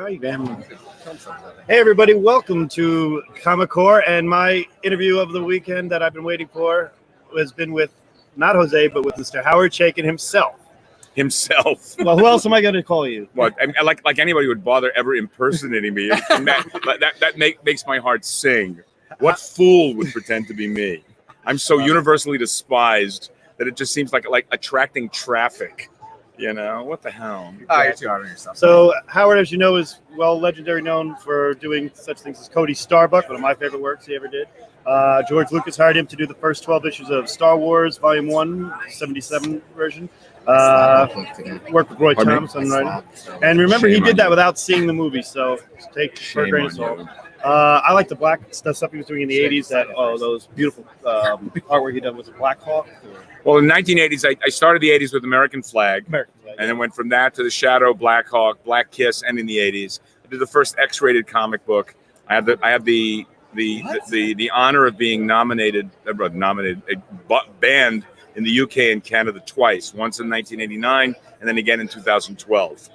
Hey everybody, welcome to Comic Core, and my interview of the weekend that I've been waiting for has been with not Jose, but with Mr. Howard Chaykin himself. Well, who else am I going to call you? Well, like anybody would bother ever impersonating me, and that makes my heart sing. What fool would pretend to be me? I'm so universally despised that it just seems like attracting traffic. You know, what the hell? You're too hard on yourself. So Howard, as you know, is legendary known for doing such things as Cody Starbuck, one of my favorite works he ever did. George Lucas hired him to do the first 12 issues of Star Wars Volume 1, 77 version. Worked with Roy Thomas on writing. And remember, he did that without seeing the movie, so take for a grain of salt. I like the black stuff he was doing in the 80s, those beautiful artwork he did with the Black Hawk. Well, in the 1980s, I started the 80s with American Flag, and then went from that to the Shadow, Black Hawk, Black Kiss, and in the 80s, I did the first X-rated comic book. I had the honor of being banned in the UK and Canada twice, once in 1989 and then again in 2012.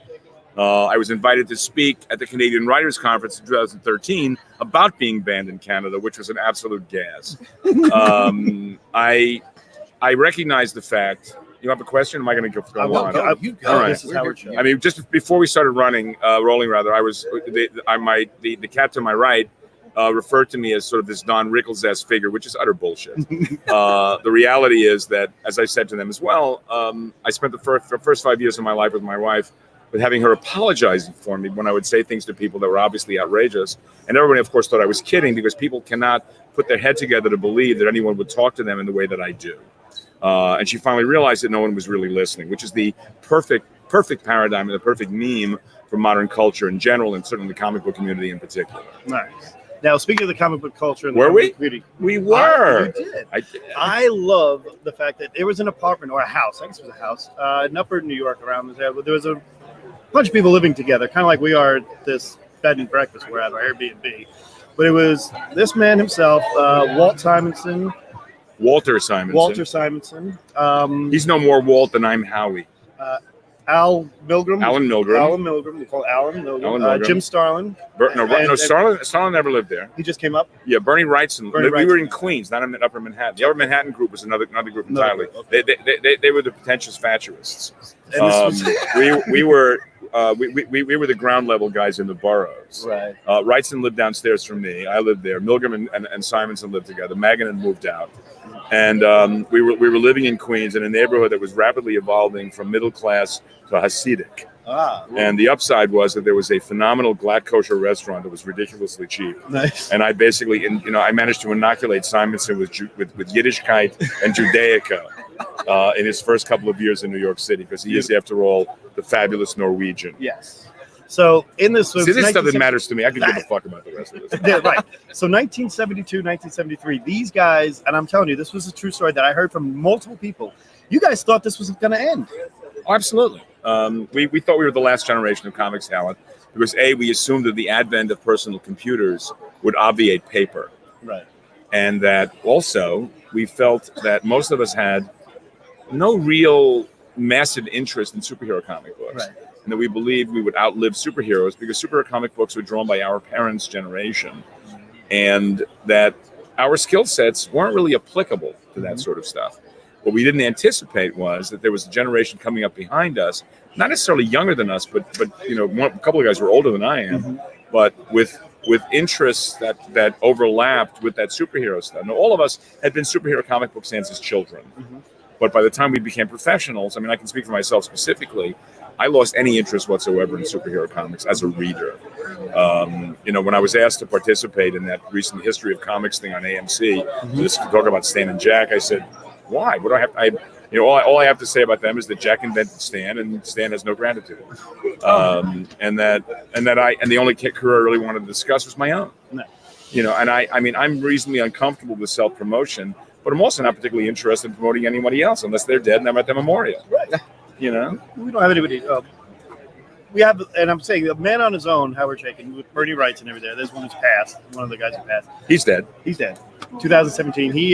I was invited to speak at the Canadian Writers Conference in 2013 about being banned in Canada, which was an absolute gas. I recognize the fact. You have a question? Am I going to go on? All right. This is Howard Show. I mean, just before we started rolling, the cat to my right referred to me as sort of this Don Rickles-esque figure, which is utter bullshit. The reality is that, as I said to them as well, I spent the first 5 years of my life with my wife with having her apologizing for me when I would say things to people that were obviously outrageous. And everybody, of course, thought I was kidding because people cannot put their head together to believe that anyone would talk to them in the way that I do. And she finally realized that no one was really listening, which is the perfect paradigm and the perfect meme for modern culture in general, and certainly the comic book community in particular. Nice. Now, speaking of the comic book culture and the were we? Community, we were. You did. I did. I love the fact that there was an apartment or a house. I guess it was a house in Upper New York around there. There was a bunch of people living together, kind of like we are at this bed and breakfast we're at, our Airbnb. But it was this man himself, Walter Simonson. He's no more Walt than I'm Howie. Alan Milgram. We call it Alan Milgram. Jim Starlin. Starlin never lived there. He just came up? Yeah, Bernie Wrightson. We were in Queens, not in Upper Manhattan. The Upper Manhattan group was another group entirely. Okay. They were the pretentious faturists. We were the ground level guys in the boroughs. Right. Wrightson lived downstairs from me. I lived there. Milgram and Simonson lived together. Magan had moved out. And we were living in Queens in a neighborhood that was rapidly evolving from middle class to Hasidic. And the upside was that there was a phenomenal black kosher restaurant that was ridiculously cheap. Nice. And I basically, I managed to inoculate Simonson with Yiddishkeit and Judaica in his first couple of years in New York City, because he is, after all, the fabulous Norwegian. Yes. So in this, see, this stuff that matters to me. I can give a fuck about the rest of this. Yeah, right. So 1972, 1973, these guys, and I'm telling you, this was a true story that I heard from multiple people. You guys thought this was going to end. Oh, absolutely. We thought we were the last generation of comics talent because we assumed that the advent of personal computers would obviate paper. Right. And that also we felt that most of us had no real massive interest in superhero comic books. Right. And that we believed we would outlive superheroes because superhero comic books were drawn by our parents' generation, and that our skill sets weren't really applicable to that sort of stuff. What we didn't anticipate was that there was a generation coming up behind us, not necessarily younger than us, but a couple of guys were older than I am, but with interests that overlapped with that superhero stuff. Now, all of us had been superhero comic book fans as children, but by the time we became professionals, I mean, I can speak for myself specifically, I lost any interest whatsoever in superhero comics as a reader. When I was asked to participate in that recent History of Comics thing on AMC, just to talk about Stan and Jack, I said, why? What do I have? All I have to say about them is that Jack invented Stan, and Stan has no gratitude. And the only career I really wanted to discuss was my own. No. I'm reasonably uncomfortable with self-promotion, but I'm also not particularly interested in promoting anybody else unless they're dead and I'm at their memorial. Right. We don't have anybody. We have, and I'm saying, a man on his own, Howard Chaykin, with Bernie Wrightson over there. There's one who's passed. One of the guys who passed. He's dead. 2017. He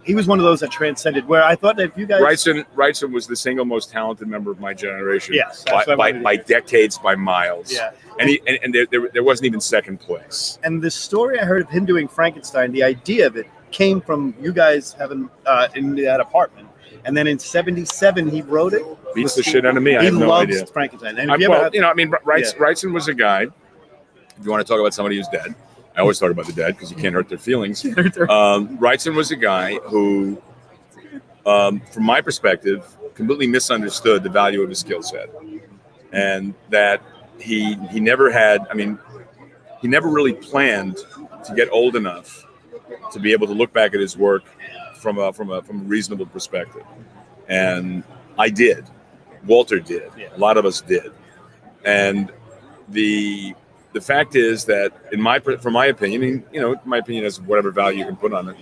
he was one of those that transcended. Where I thought that if you guys, Wrightson was the single most talented member of my generation. Yes, by decades, by miles. Yeah, and there wasn't even second place. And the story I heard of him doing Frankenstein, the idea of it came from you guys having in that apartment, and then in '77 he wrote it. Beats the shit out of me. I He have no loves idea. Frankenstein. And Wrightson was a guy. If you want to talk about somebody who's dead, I always talk about the dead because you can't hurt their feelings. Wrightson was a guy who, from my perspective, completely misunderstood the value of his skill set, and that he never had. I mean, he never really planned to get old enough to be able to look back at his work from a reasonable perspective, and I did. Walter did. A lot of us did, and the fact is that, from my opinion, my opinion is whatever value you can put on it.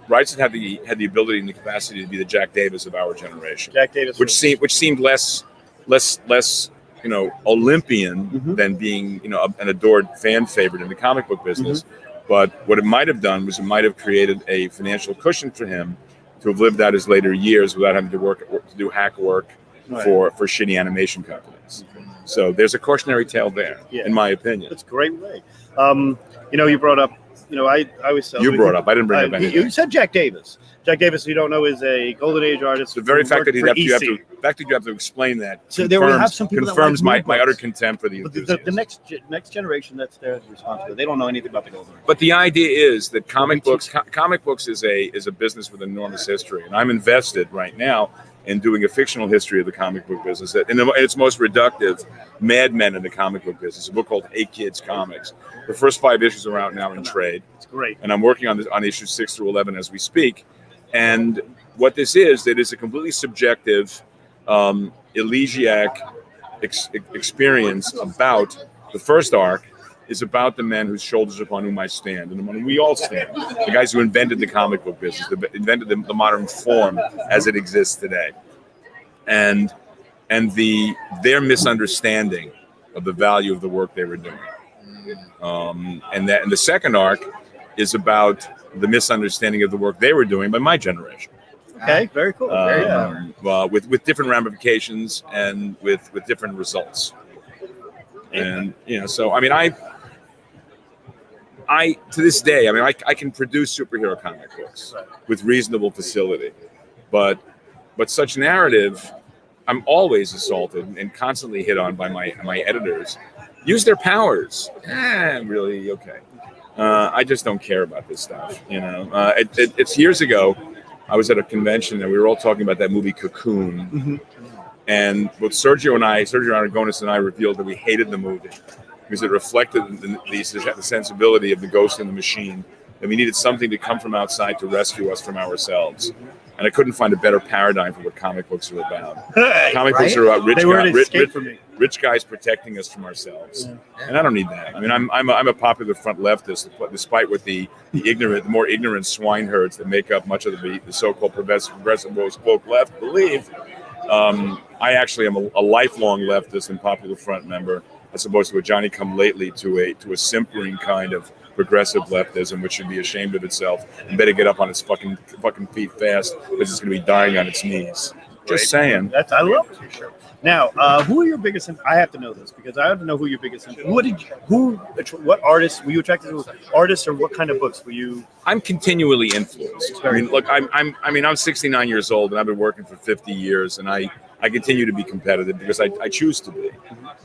Wrightson had the ability and the capacity to be the Jack Davis of our generation. Jack Davis, which seemed less Olympian than being an adored fan favorite in the comic book business. But what it might have done was it might have created a financial cushion for him to have lived out his later years without having to do hack work for shitty animation companies. So there's a cautionary tale there, in my opinion. That's a great way. You brought up, I always tell you brought up. I didn't bring up anything. You said Jack Davis. Jack Davis, you don't know, is a Golden Age artist. The very fact that you have to explain that so there will have some people confirms that like my utter contempt for the enthusiasts. The next generation, that's their responsibility. They don't know anything about the Golden Age. But the idea is that comic books is a business with enormous history, and I'm invested right now in doing a fictional history of the comic book business. In its most reductive, Mad Men in the comic book business, a book called Hey Kids Comics. The first 5 issues are out now in trade. It's great. And I'm working on issues 6 through 11 as we speak. And what this is, it is a completely subjective, elegiac experience about the first arc is about the men whose shoulders upon whom I stand, and upon we all stand. The guys who invented the comic book business, invented the modern form as it exists today, and their misunderstanding of the value of the work they were doing. And the second arc is about the misunderstanding of the work they were doing by my generation. Okay, very cool. With different ramifications and with different results. And so I mean, I to this day, I mean, I can produce superhero comic books with reasonable facility, but such narrative, I'm always assaulted and constantly hit on by my editors. Use their powers. Really? Okay. I just don't care about this stuff. It's years ago. I was at a convention and we were all talking about that movie Cocoon. And both Sergio Aragonis and I revealed that we hated the movie because it reflected the sensibility of the ghost in the machine, and we needed something to come from outside to rescue us from ourselves. And I couldn't find a better paradigm for what comic books are about. Comic books are about rich guys protecting us from ourselves, and I don't need that. I mean, I'm a popular front leftist, despite what the more ignorant swineherds that make up much of the so-called progressive woke left believe. I actually am a lifelong leftist and popular front member, as opposed to a Johnny-come-lately to a simpering kind of progressive leftism, which should be ashamed of itself and better get up on its fucking feet fast, because it's going to be dying on its knees. Just saying. I love it for sure. Now, who are your biggest? I have to know this because I have to know who your biggest. What artists were you attracted to? Artists, or what kind of books were you? I'm continually influenced. I mean, look, I'm 69 years old and I've been working for 50 years, and I continue to be competitive because I choose to be.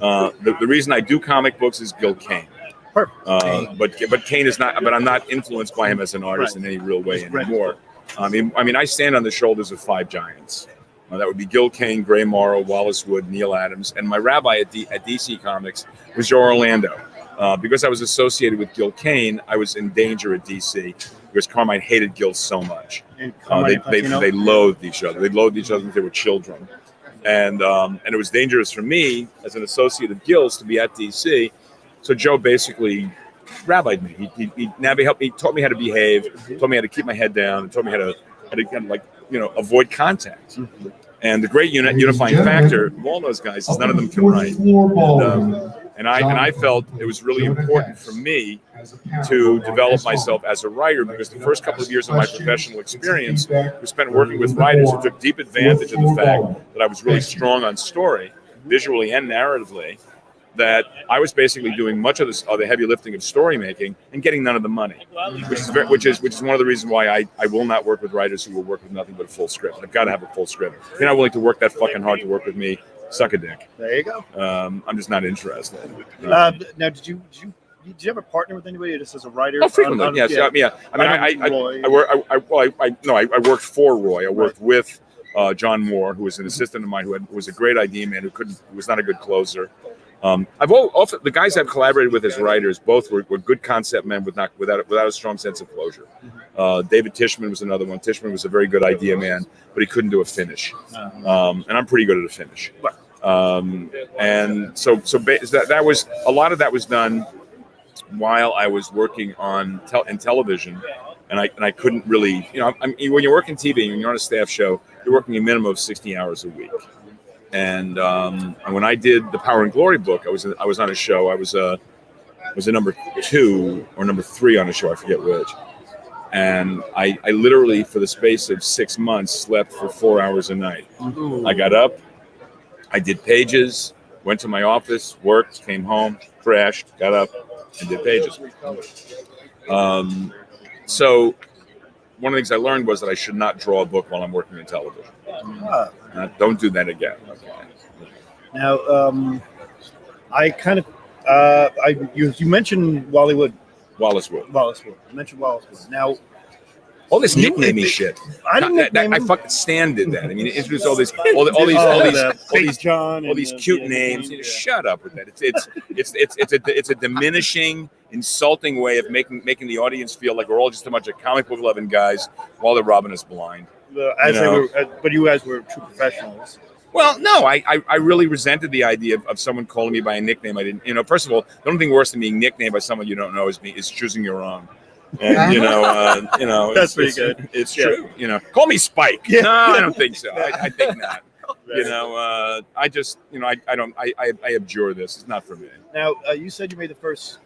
The reason I do comic books is Gil Kane. Perfect. But Kane is not. But I'm not influenced by him as an artist in any real way anymore. I mean, I stand on the shoulders of 5 giants. That would be Gil Kane, Gray Morrow, Wallace Wood, Neil Adams, and my rabbi at DC Comics was Joe Orlando. Because I was associated with Gil Kane, I was in danger at DC because Carmine hated Gil so much. They loathed each other. They loathed each other when they were children, and it was dangerous for me as an associate of Gil's to be at DC. So Joe basically rabbied me. He helped me, taught me how to behave, taught me how to keep my head down, and taught me how to kind of avoid contact. And the great unifying factor of all those guys is none of them can write. And I felt it was really important for me to develop myself as a writer, because the first couple of years of my professional experience was spent working with writers who took deep advantage of the fact that I was really strong on story, visually and narratively, that I was basically doing much of the heavy lifting of story making and getting none of the money, which is one of the reasons why I will not work with writers who will work with nothing but a full script. I've got to have a full script. If you're not willing to work that fucking hard to work with me, suck a dick. There you go. I'm just not interested. Now, did you ever partner with anybody just as a writer? Oh, frequently, yes. Yeah. I worked for Roy. I worked with John Moore, who was an assistant of mine, who was a great idea man, who was not a good closer. The guys I've collaborated with as writers, both were good concept men without a strong sense of closure. David Tishman was another one. Tishman was a very good idea man, but he couldn't do a finish. And I'm pretty good at a finish. And so that was a lot of that was done while I was working on in television, and I couldn't really, when you work in TV and you're on a staff show, you're working a minimum of 60 hours a week. And when I did the Power and Glory book, I was on a show. I was a number 2 or number 3 on a show, I forget which. And I literally, for the space of 6 months, slept for 4 hours a night. I got up, I did pages, went to my office, worked, came home, crashed, got up, and did pages. So one of the things I learned was that I should not draw a book while I'm working in television. Don't do that again. Now, I kind of, you mentioned Wallace Wood. You mentioned Wallace Wood. Now, all this nicknaming shit. I fucking Stan did that. I mean, it introduced all these cute names. Shut up with that. It's a diminishing, insulting way of making the audience feel like we're all just a bunch of comic book loving guys while they're robbing us blind. But you guys were true professionals. Well, no, I really resented the idea of someone calling me by a nickname I didn't. First of all, the only thing worse than being nicknamed by someone you don't know is choosing your own. And that's pretty good. It's true. Call me Spike. Yeah. No, I don't think so. I think not. I just, I abjure this. It's not for me. Now, you said you made the first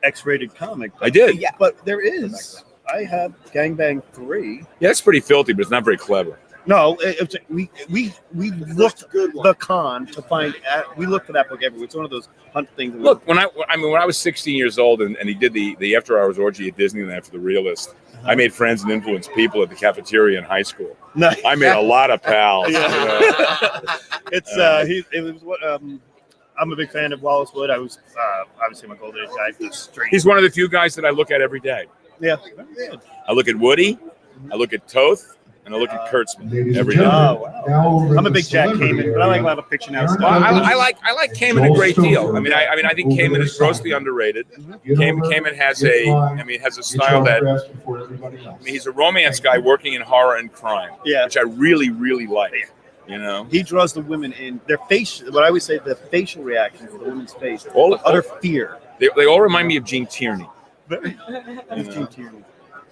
X-rated comic. I did. Yeah, but there is. I have Gangbang 3. Yeah, it's pretty filthy, but it's not very clever. No, we looked the con to find. We looked for that book everywhere. It's one of those hunt things. Look, when I was 16 years old and he did the after hours orgy at Disneyland for the Realist, I made friends and influenced people at the cafeteria in high school. Nice. I made a lot of pals. I'm a big fan of Wallace Wood. I was obviously my golden age guy. He's one of the few guys that I look at every day. Yeah, I look at Woody, I look at Toth, and I look at Kurtzman every day. Oh, wow. I'm a big Jack Kamen, but I like a lot of fiction now stuff. Well, I like Kamen a great deal. I think Kamen is grossly underrated. Kamen has a style that he's a romance guy working in horror and crime, which I really, really like. He draws the women in their facial. What I always say, the facial reactions of the woman's face, utter fear. They all remind me of Gene Tierney. Gene Tierney.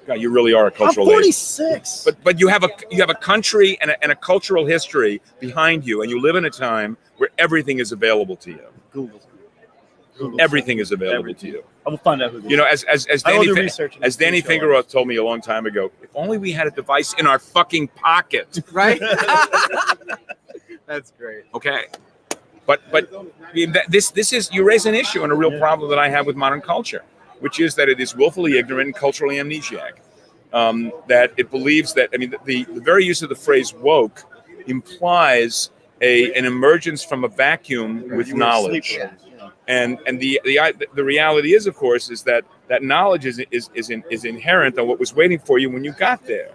God, you really are a cultural. I'm 46. But you have a country and a cultural history behind you, and you live in a time where everything is available to you. Google. Everything is available to you. I will find out who. As Danny Fingeroth told me a long time ago, if only we had a device in our fucking pocket. Right. That's great. Okay. But this is, you raise an issue and a real problem that I have with modern culture, which is that it is willfully ignorant and culturally amnesiac. That it believes that, the very use of the phrase woke implies an emergence from a vacuum with knowledge. And the reality is, of course, is that knowledge is inherent on what was waiting for you when you got there.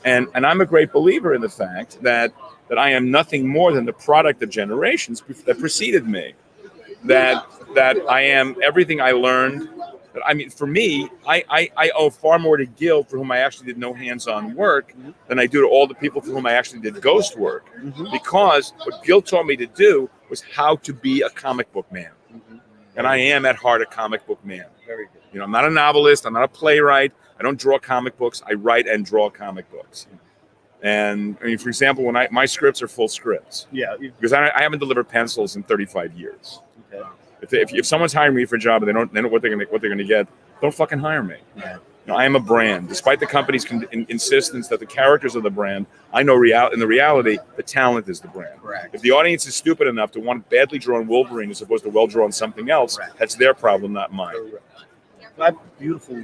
And I'm a great believer in the fact that I am nothing more than the product of generations that preceded me. That I am everything I learned. For me, I owe far more to Gil, for whom I actually did no hands-on work, than I do to all the people for whom I actually did ghost work. Because what Gil taught me to do was how to be a comic book man. And I am at heart a comic book man. Very good. I'm not a novelist. I'm not a playwright. I don't draw comic books. I write and draw comic books. And for example, when my scripts are full scripts. Yeah. Because I haven't delivered pencils in 35 years. Okay. If someone's hiring me for a job and they don't know what they're gonna get, don't fucking hire me. Yeah. I am a brand, despite the company's insistence that the characters are the brand. I know in the reality, the talent is the brand. Correct. If the audience is stupid enough to want badly drawn Wolverine as opposed to well drawn something else, that's their problem, not mine. Beautiful.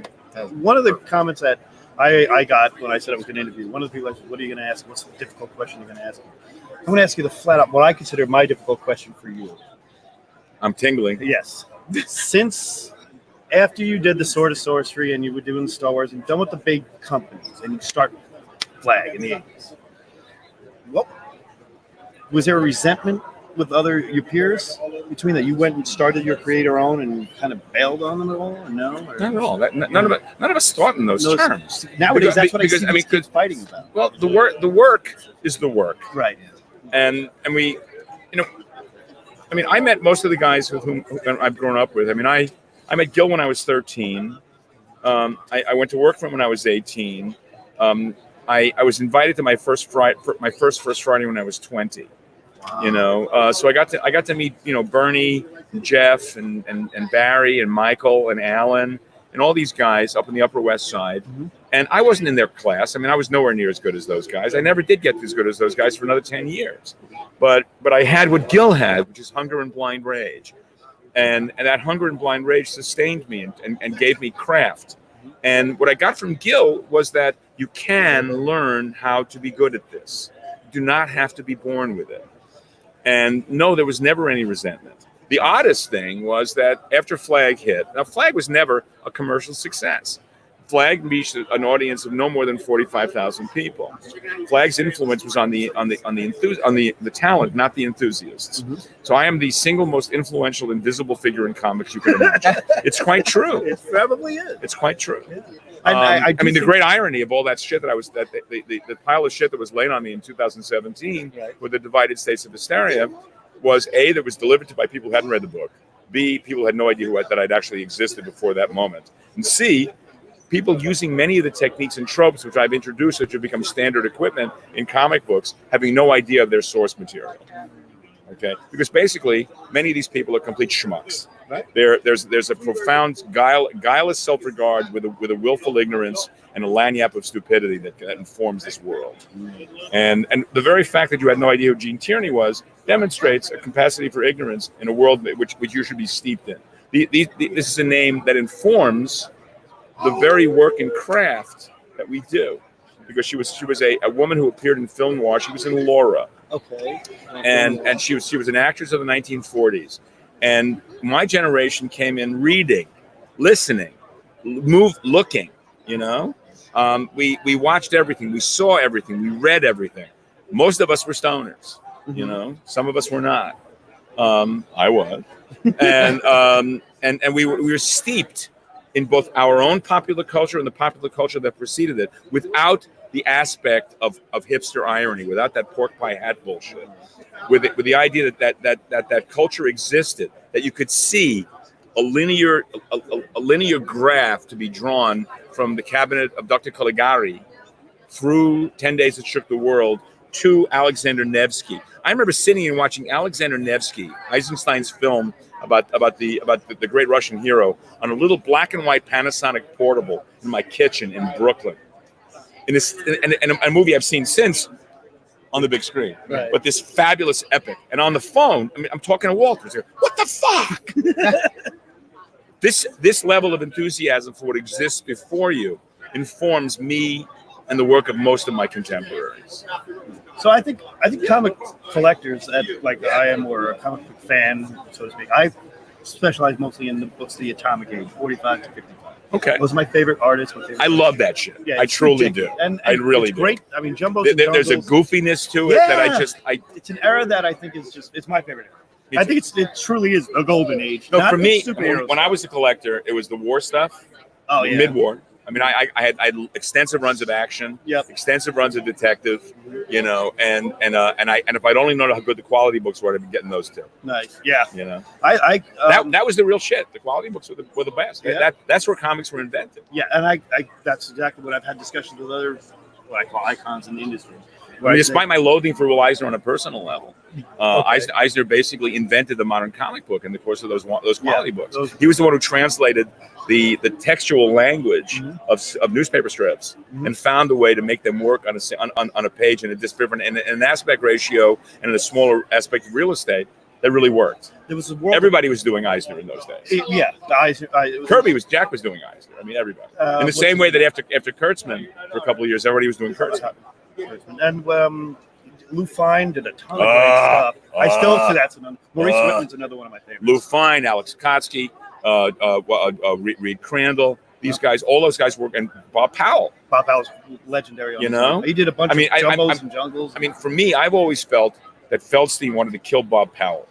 One of the comments that I got when I said I was going to interview, one of the people said, "What are you going to ask? What's the difficult question you're going to ask me?" I'm going to ask you the flat out what I consider my difficult question for you. I'm tingling. Yes. Since after you did the Sword of Sorcery and you were doing Star Wars and done with the big companies and you start Flag in the 80s, what was there a resentment with your peers between that? You went and started your creator own and kind of bailed on them at all? Or no? Or, not at all. None of us thought in those terms. Nowadays, that's what because, I see kids fighting about. Well, the work is the work. Right. And we, I met most of the guys with whom I've grown up with. I met Gil when I was 13. I went to work for him when I was 18. I was invited to my first Friday when I was 20. Wow. So I got to meet Bernie, and Jeff, and Barry, and Michael, and Alan, and all these guys up in the Upper West Side. Mm-hmm. And I wasn't in their class. I was nowhere near as good as those guys. I never did get as good as those guys for another 10 years. But I had what Gil had, which is hunger and blind rage. And that hunger and blind rage sustained me and gave me craft. And what I got from Gil was that you can learn how to be good at this. You do not have to be born with it. And no, there was never any resentment. The oddest thing was that after Flag hit, now Flag was never a commercial success. Flag reached an audience of no more than 45,000 people. Flag's influence was on the talent, not the enthusiasts. Mm-hmm. So I am the single most influential invisible figure in comics you can imagine. It's quite true. It probably is. It's quite true. Yeah. The great irony of all that shit the pile of shit that was laid on me in 2017 with the Divided States of Hysteria was A, that was delivered to by people who hadn't read the book. B, people who had no idea that I'd actually existed before that moment. And C, people using many of the techniques and tropes which I've introduced, which have become standard equipment in comic books, having no idea of their source material. Okay, because basically many of these people are complete schmucks. Right. There's a profound guileless self-regard with a willful ignorance and a lagniappe of stupidity that informs this world. And the very fact that you had no idea who Gene Tierney was demonstrates a capacity for ignorance in a world which you should be steeped in. This is a name that informs the very work and craft that we do, because she was a woman who appeared in film noir. She was in Laura. Okay. And she was an actress of the 1940s. And my generation came in reading, listening, looking. We watched everything, we saw everything, we read everything. Most of us were stoners. Mm-hmm. Some of us were not. I was, and we were steeped in both our own popular culture and the popular culture that preceded it, without the aspect of hipster irony, without that pork pie hat bullshit, with the idea that culture existed, that you could see a linear graph to be drawn from the cabinet of Dr. Caligari through 10 Days That Shook the World to Alexander Nevsky. I remember sitting and watching Alexander Nevsky, Eisenstein's film about the great Russian hero, on a little black and white Panasonic portable in my kitchen in Brooklyn. And a movie I've seen since on the big screen. Right. But this fabulous epic. And on the phone, I'm talking to Walter. Here, what the fuck? This level of enthusiasm for what exists before you informs me and the work of most of my contemporaries. So I think comic collectors, like I am, or a comic book fan, so to speak, I specialize mostly in the books The Atomic Age, 45 to 55. Okay. Was my favorite artist. I love that shit. Yeah, I truly do. And I really do. Great. Jumbos. There's a goofiness to it that It's an era that I think is it's my favorite era. I think it truly is a golden age. No, for me, when I was a collector, it was the war stuff. Oh yeah. Mid-war. I had extensive runs of action, extensive runs of detective, and if I'd only known how good the quality books were, I'd be getting those too. Nice, yeah. That was the real shit. The quality books were the best. Yeah. That's where comics were invented. Yeah, and I that's exactly what I've had discussions with other what I call icons in the industry. I mean, despite my loathing for Will Eisner on a personal level, Eisner basically invented the modern comic book in the course of those quality books. He was the one who translated the textual language of newspaper strips and found a way to make them work on a page in a different in an aspect ratio and in a smaller aspect of real estate that really worked. There was Everybody was doing Eisner in those days. Jack was doing Eisner. I mean, everybody. In the same way that after Kurtzman for a couple of years, everybody was doing Kurtzman. And Lou Fine did a ton of great stuff. I still say that's another. Maurice Whitman's another one of my favorites. Lou Fine, Alex Kotsky, Reed Crandall. These guys, all those guys work, and Bob Powell. Bob Powell's legendary. He did a bunch of jumbos and jungles. I mean, for me, I've always felt that Feldstein wanted to kill Bob Powell.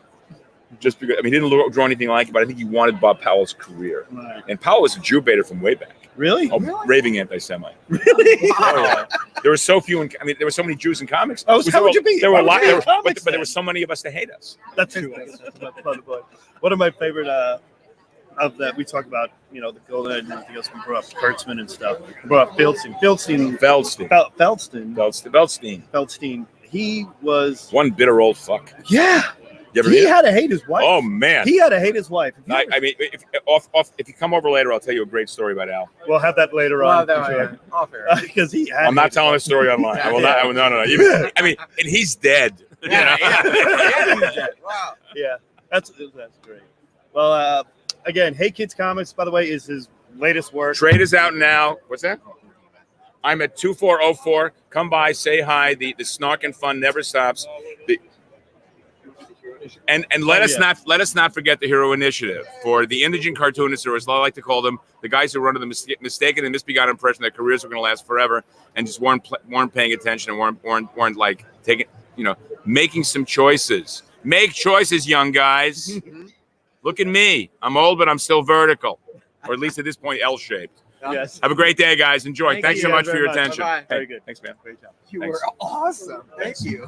Just because, I mean, he didn't draw anything like it, but I think he wanted Bob Powell's career. Right. And Powell was a Jew baiter from way back. Really? Raving anti-Semite. Really? Wow. There were so few. There were so many Jews in comics. How would you be? There were a lot. But there were so many of us to hate us. That's true. One of my favorite of that we talk about, the Golden Age and everything else. We brought up Kurtzman and stuff. We brought up Feldstein. He was one bitter old fuck. Yeah. He had to hate his wife. Oh man, he had to hate his wife. I mean, if you come over later, I'll tell you a great story about Al. We'll have that later on. Because he had. I'm not telling a story online. I will not. I will, no. I mean, and he's dead. Yeah. Wow. Yeah, that's great. Well, again, Hey Kids Comics, by the way, is his latest work. Trade is out now. What's that? I'm at 2404. Come by, say hi. The snark and fun never stops. And let us not forget the Hero Initiative for the indigent cartoonists, or as I like to call them, the guys who run under the mistaken and misbegotten impression that careers are going to last forever, and just weren't paying attention and weren't like taking, making some choices. Make choices, young guys. Look at me. I'm old, but I'm still vertical, or at least at this point, L-shaped. Yes. Have a great day, guys. Enjoy. Thanks so much for your attention. Bye-bye. Very good. Thanks, man. Great job. You were awesome. Thank you.